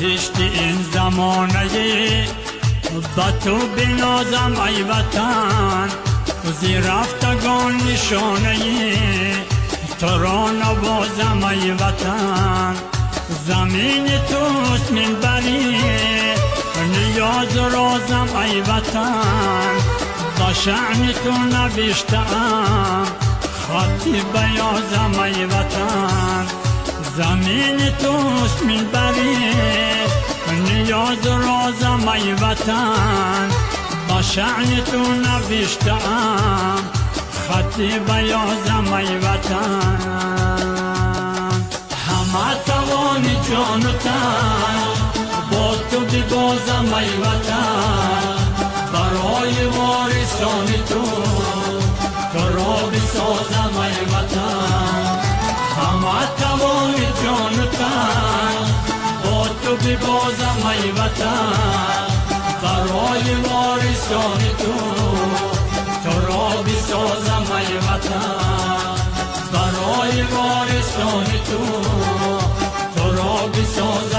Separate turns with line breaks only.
بهشت این زمانه با تو بنازم ای وطن زی رفتگان نشانه تو را نوازم ای وطن زمین توست منبری نیاز رازم ای وطن با شأن تو نوشتم خطی بیازم ای وطن زمین توست منبری نیاز رازم ای وطن با شأن تو نوشتم خطی بیازم ای وطن همه توان جان و تن با تو ببازم ای وطن برای وارثان تو را بسازم ای وطن همه توان جان و تن با تو ببازم ای وطن برای وارثان تو را بسازم ای وطن برای وارثان تو را بسازم